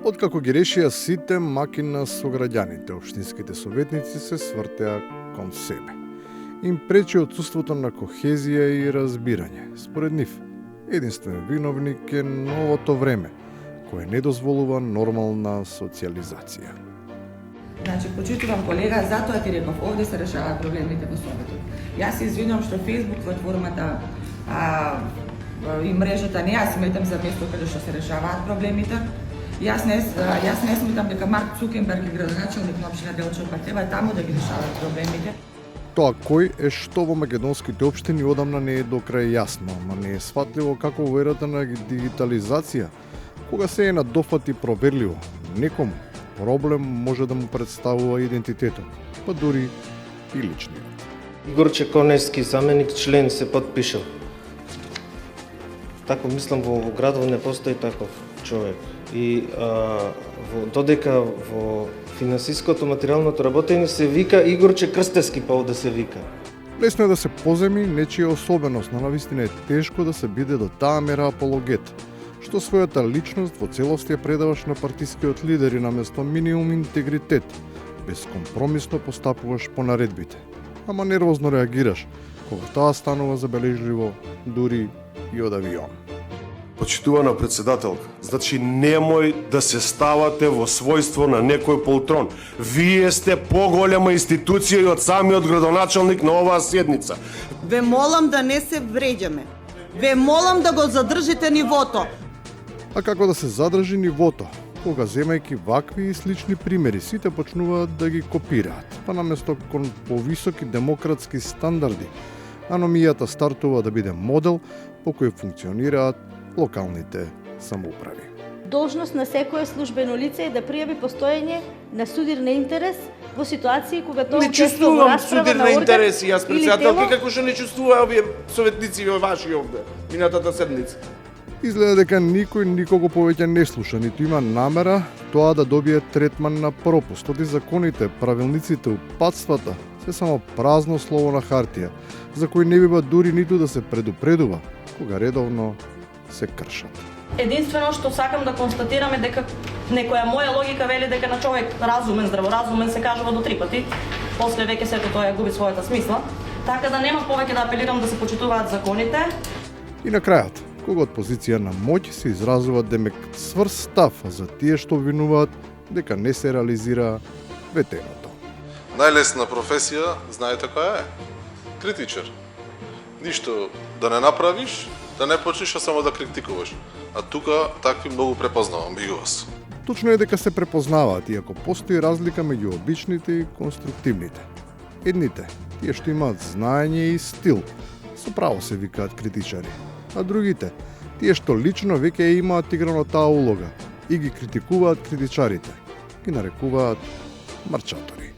Откако ги решија сите маки на сограѓаните, општинските советници се свртеа кон себе. Им пречи отсуството на кохезија и разбирање. Според нив, единствен виновник е новото време, кое не дозволува нормална социализација. Значи, почитувам колега, затоа ти реков, овде се решаваат проблемите во Советот. Јас се извинувам што Facebook платформата и мрежата не ја сметам за место каде што се решаваат проблемите. Јас не сметам дека Марк Цукерберг е градоначалник на општина Делчева, треба таму да ги решаваат проблемите. Тоа кој е што во македонските општини одамна не е до крај јасно, ама не е сватливо како во ерата на дигитализација, кога се е на дофат и проверливо. Некому проблем може да му представува идентитетот, па дури и личниот. Игор Чеконевски, заменик член, се подпишал. Тако мислам, во градот не постои таков човек. И додека во финансиското материјалното работење се вика Игорче Крстевски, па овде се вика. Лесно е да се поземи нечија особеност, но навистина е тешко да се биде до таа мера апологет, што својата личност во целост ја предаваш на партискиот лидер и наместо минимум интегритет, безкомпромисно постапуваш по наредбите, ама нервозно реагираш, кога тоа станува забележливо, дури и од авион. Почитувана председателка, значи немој да се ставате во својство на некој полтрон. Вие сте поголема институција и од самиот градоначалник на оваа седница. Ве молам да не се вреѓаме. Ве молам да го задржите нивото. А како да се задржи нивото? Кога земајќи вакви и слични примери, сите почнуваат да ги копираат, па наместо кон повисоки демократски стандарди, аномијата стартува да биде модел по кој функционираат локалните самоуправи. Должност на секое службено лице е да пријави постоење на судир на интерес во ситуации кога тоа не чувствувам судир на интерес, јас председателки, како што не чувствуваа овие советници ваши овде минатата седмица. Изгледа дека никој никого повеќе не слуша, ниту има намера тоа да добие третман на пропуст. Оти законите, правилниците, упатствата се само празно слово на хартија, за кој не бива дури ниту да се предупредува, кога редовно се кршат. Единствено што сакам да констатирам е дека некоја моја логика вели дека на човек разумен, здраворазумен се кажува до 3 пати, после веќе сето тоа губи својата смисла, така да нема повеќе да апелирам да се почитуваат законите. И на крајот, кога од позиција на моќ се изразува демек цврст став за тие што обвинуваат дека не се реализира ветеното. Најлесна професија, знаете која е? Критичар. Ништо да не направиш, да не почнеш, а само да критикуваш. А тука такви многу препознавам, би вас. Точно е дека се препознаваат, иако постои разлика меѓу обичните и конструктивните. Едните, тие што имаат знаење и стил, со право се викаат критичари. А другите, тие што лично веќе имаат играно таа улога и ги критикуваат критичарите, ги нарекуваат марчатори.